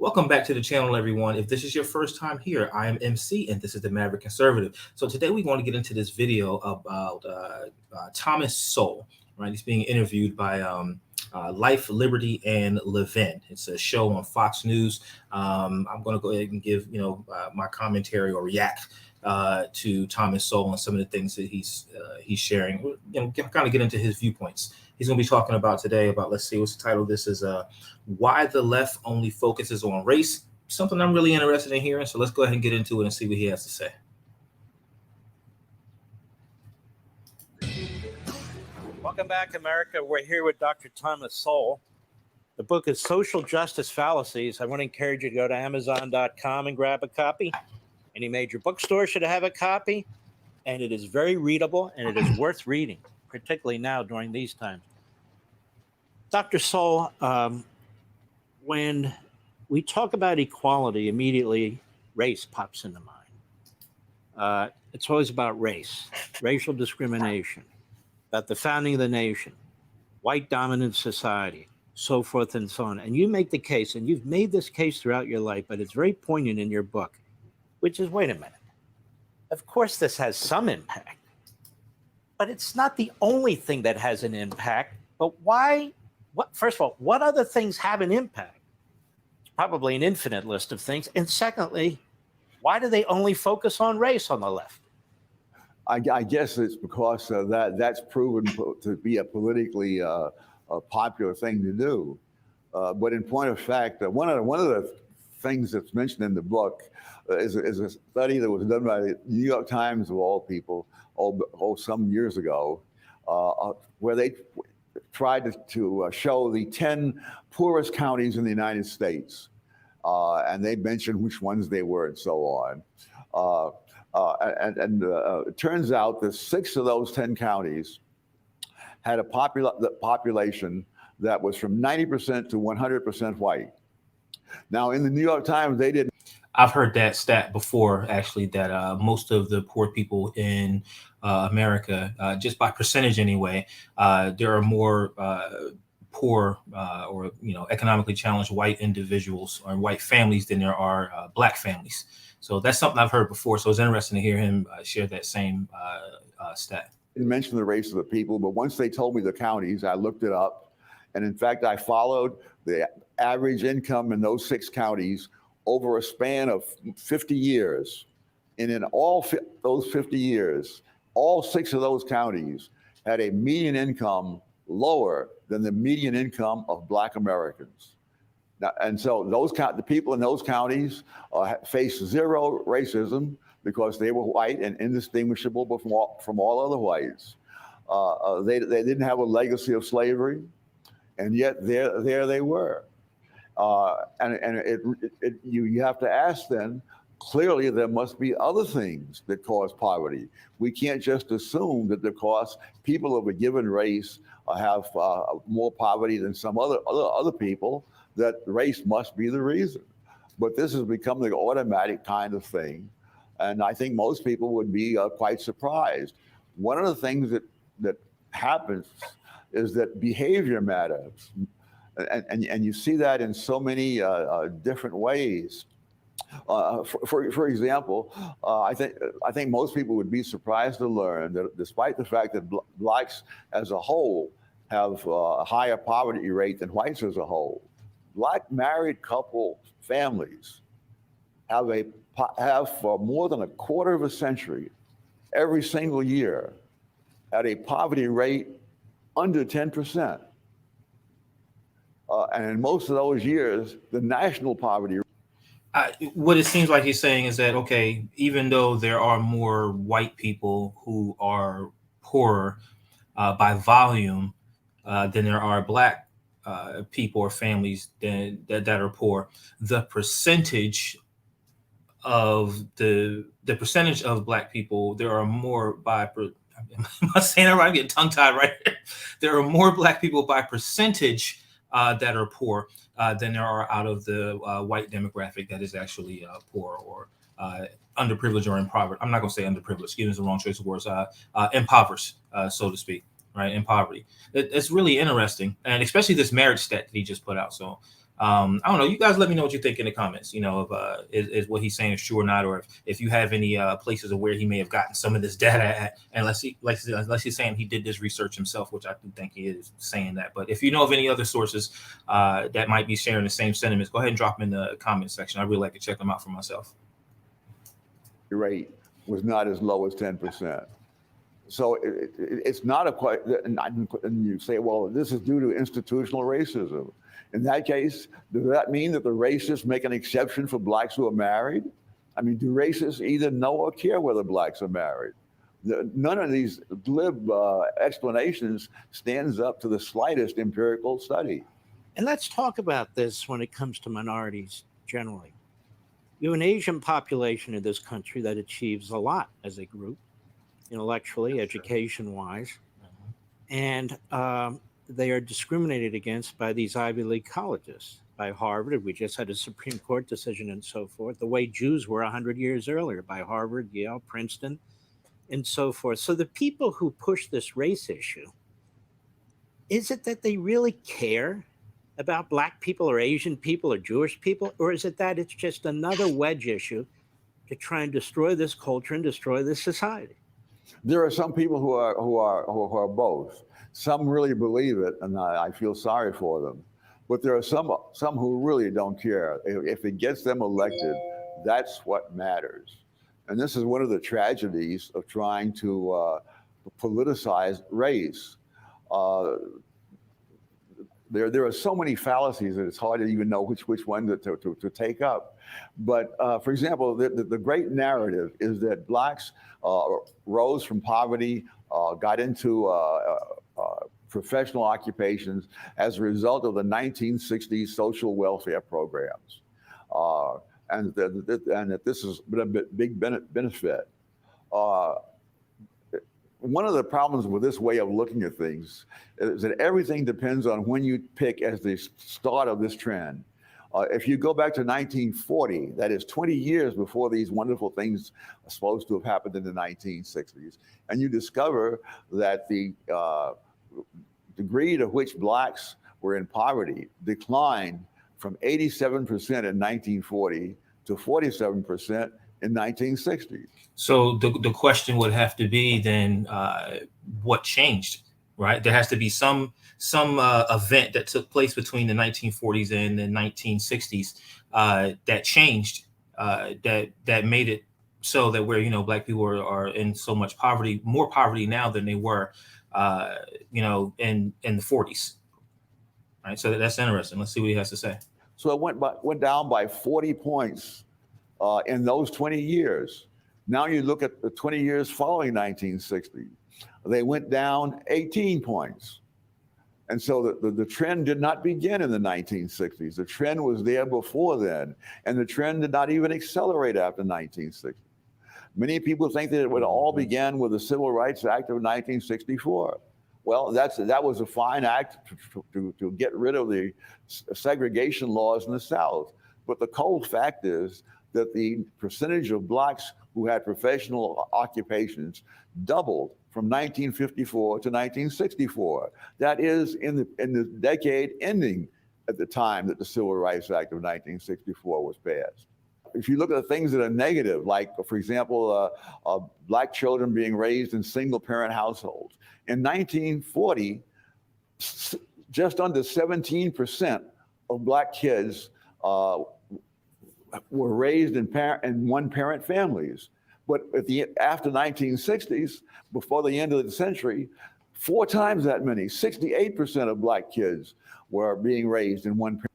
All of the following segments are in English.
Welcome back to the channel, everyone. If this is your first time here, I am MC, and this is the Maverick Conservative. So today we want to get into this video about Thomas Sowell. Right, he's being interviewed by Life, Liberty, and Levin. It's a show on Fox News. I'm going to go ahead and give my commentary or react to Thomas Sowell and some of the things that he's sharing. Kind of get into his viewpoints. He's going to be talking about today about, let's see, what's the title of this is why the left only focuses on race. Something I'm really interested in hearing. So let's go ahead and get into it and see what he has to say. Welcome back, America. We're here with Dr. Thomas Sowell. The book is Social Justice Fallacies. I want to encourage you to go to Amazon.com and grab a copy. Any major bookstore should have a copy. And it is very readable, and it is worth reading, particularly now during these times. Dr. Sowell, when we talk about equality, immediately race pops into mind. It's always about race, racial discrimination, about the founding of the nation, white dominant society, so forth and so on. And you make the case, and you've made this case throughout your life, but it's very poignant in your book, which is, wait a minute. Of course, this has some impact, but it's not the only thing that has an impact. But why? First of all, what other things have an impact? It's probably an infinite list of things. And secondly, why do they only focus on race on the left? I guess it's because that's proven to be a politically popular thing to do. But in point of fact, one of the things that's mentioned in the book is a study that was done by the New York Times, of all people, some years ago, where they tried to show the 10 poorest counties in the United States. And they mentioned which ones they were and so on. It turns out that 6 of those 10 counties had a population that was from 90% to 100% white. Now, in the New York Times, they didn't. I've heard that stat before, actually, that most of the poor people in America, just by percentage anyway, there are more poor or economically challenged white individuals or white families than there are black families. So that's something I've heard before. So it's interesting to hear him share that same stat. Didn't mention the race of the people, but once they told me the counties, I looked it up. And in fact, I followed the average income in those 6 counties over a span of 50 years. And in all those 50 years, all 6 of those counties had a median income lower than the median income of Black Americans. Now, and so the people in those counties faced zero racism because they were white and indistinguishable from all other whites. They didn't have a legacy of slavery, and yet there they were. You have to ask then, clearly there must be other things that cause poverty. We can't just assume that because people of a given race have more poverty than some other people, that race must be the reason. But this has become the automatic kind of thing. And I think most people would be quite surprised. One of the things that happens is that behavior matters. And you see that in so many different ways. For example, I think most people would be surprised to learn that despite the fact that blacks as a whole have a higher poverty rate than whites as a whole, Black married couple families have for more than a quarter of a century, every single year, at a poverty rate under 10%. And in most of those years, the national poverty rate. What it seems like he's saying is that, okay, even though there are more white people who are poorer by volume than there are black people or families that are poor, the percentage of the percentage of black people, there are more am I saying it right? I'm getting tongue tied right here. There are more black people by percentage that are poor than there are out of the white demographic that is actually poor or underprivileged or impoverished. I'm not going to say underprivileged. Excuse me, it's the wrong choice of words. Impoverished, so to speak. Right, in poverty. It's really interesting, and especially this marriage stat that he just put out. So I don't know. You guys let me know what you think in the comments. If is what he's saying is true or not, or if you have any places of where he may have gotten some of this data at. And unless he's saying he did this research himself, which I do think he is saying that. But if you know of any other sources that might be sharing the same sentiments, go ahead and drop them in the comment section. I really like to check them out for myself. Rate was not as low as 10%. So it's not a quite. And you say, well, this is due to institutional racism. In that case, does that mean that the racists make an exception for blacks who are married? I mean, do racists either know or care whether blacks are married? None of these glib explanations stands up to the slightest empirical study. And let's talk about this when it comes to minorities generally. You have an Asian population in this country that achieves a lot as a group, intellectually, education-wise, and they are discriminated against by these Ivy League colleges, by Harvard. We just had a Supreme Court decision and so forth, the way Jews were 100 years earlier, by Harvard, Yale, Princeton, and so forth. So the people who push this race issue, is it that they really care about black people or Asian people or Jewish people, or is it that it's just another wedge issue to try and destroy this culture and destroy this society? There are some people who are both. Some really believe it, and I feel sorry for them. But there are some who really don't care. If it gets them elected, that's what matters. And this is one of the tragedies of trying to politicize race. There are so many fallacies that it's hard to even know which one to take up. But for example, the great narrative is that blacks rose from poverty, got into professional occupations as a result of the 1960s social welfare programs, and that this has been a big benefit. One of the problems with this way of looking at things is that everything depends on when you pick as the start of this trend. If you go back to 1940, that is 20 years before these wonderful things are supposed to have happened in the 1960s, and you discover that the degree to which blacks were in poverty declined from 87% in 1940 to 47% in 1960. So the question would have to be then, what changed, right? There has to be some event that took place between the 1940s and the 1960s that changed, that made it so that where black people are in so much poverty, more poverty now than they were, in the 40s. Right. So that's interesting. Let's see what he has to say. So it went down by 40 points in those 20 years. Now you look at the 20 years following 1960, they went down 18 points. And so the trend did not begin in the 1960s. The trend was there before then. And the trend did not even accelerate after 1960. Many people think that it would all began with the Civil Rights Act of 1964. Well, that was a fine act to get rid of the segregation laws in the South. But the cold fact is that the percentage of blacks who had professional occupations doubled from 1954 to 1964. That is in the decade ending at the time that the Civil Rights Act of 1964 was passed. If you look at the things that are negative, like, for example, black children being raised in single-parent households. In 1940, just under 17% of black kids were raised in one-parent families. But after 1960s, before the end of the century, 4 times that many, 68% of black kids were being raised in one parent.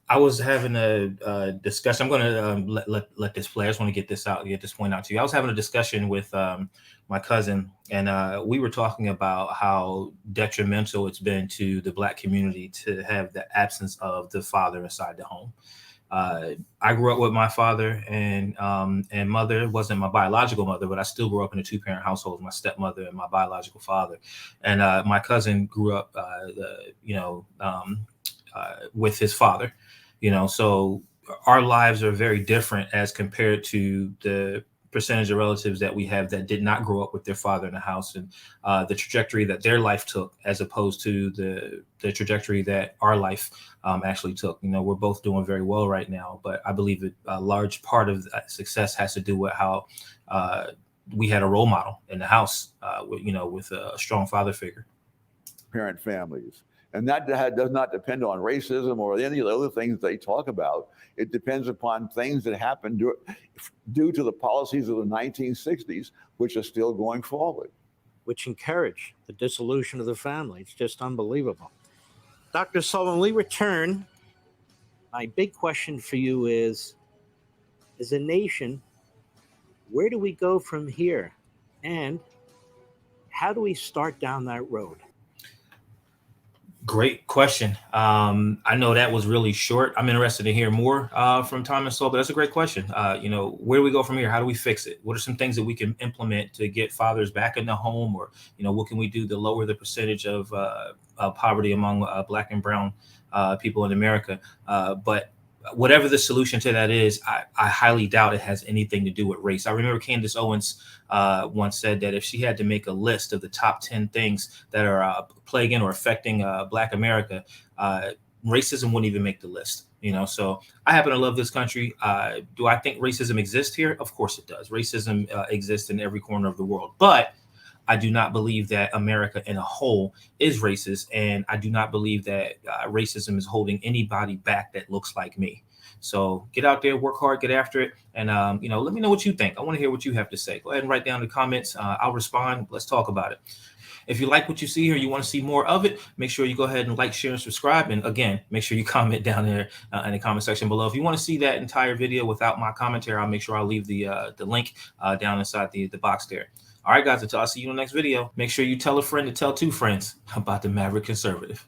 I was having a discussion. I'm going to let this play. I just want to get this point out to you. I was having a discussion with my cousin, and we were talking about how detrimental it's been to the black community to have the absence of the father inside the home. I grew up with my father and mother. It wasn't my biological mother, but I still grew up in a 2-parent household with my stepmother and my biological father. And my cousin grew up, with his father. So our lives are very different as compared to the percentage of relatives that we have that did not grow up with their father in the house, and the trajectory that their life took as opposed to the trajectory that our life actually took. You know, we're both doing very well right now, but I believe that a large part of that success has to do with how we had a role model in the house, with a strong father figure. Parent families. And that does not depend on racism or any of the other things they talk about. It depends upon things that happened due to the policies of the 1960s, which are still going forward. Which encourage the dissolution of the family. It's just unbelievable. Dr. Sowell, when we return, my big question for you is, as a nation, where do we go from here? And how do we start down that road? Great question. I know that was really short. I'm interested to hear more from Thomas Sowell, but that's a great question. Where do we go from here? How do we fix it? What are some things that we can implement to get fathers back in the home? Or, what can we do to lower the percentage of poverty among Black and brown people in America? But whatever the solution to that is, I highly doubt it has anything to do with race. I remember Candace Owens once said that if she had to make a list of the top 10 things that are plaguing or affecting Black America, racism wouldn't even make the list. So I happen to love this country. Do I think racism exists here? Of course it does. Racism exists in every corner of the world, but I do not believe that America in a whole is racist, and I do not believe that racism is holding anybody back that looks like me. So get out there, work hard, get after it, and let me know what you think. I want to hear what you have to say. Go ahead and write down the comments. I'll respond. Let's talk about it. If you like what you see here, you want to see more of it, make sure you go ahead and like, share, and subscribe. And again, make sure you comment down there in the comment section below. If you want to see that entire video without my commentary, I'll make sure I'll leave the link down inside the box there. All right, guys, until I see you in the next video, make sure you tell a friend to tell two friends about the Maverick Conservative.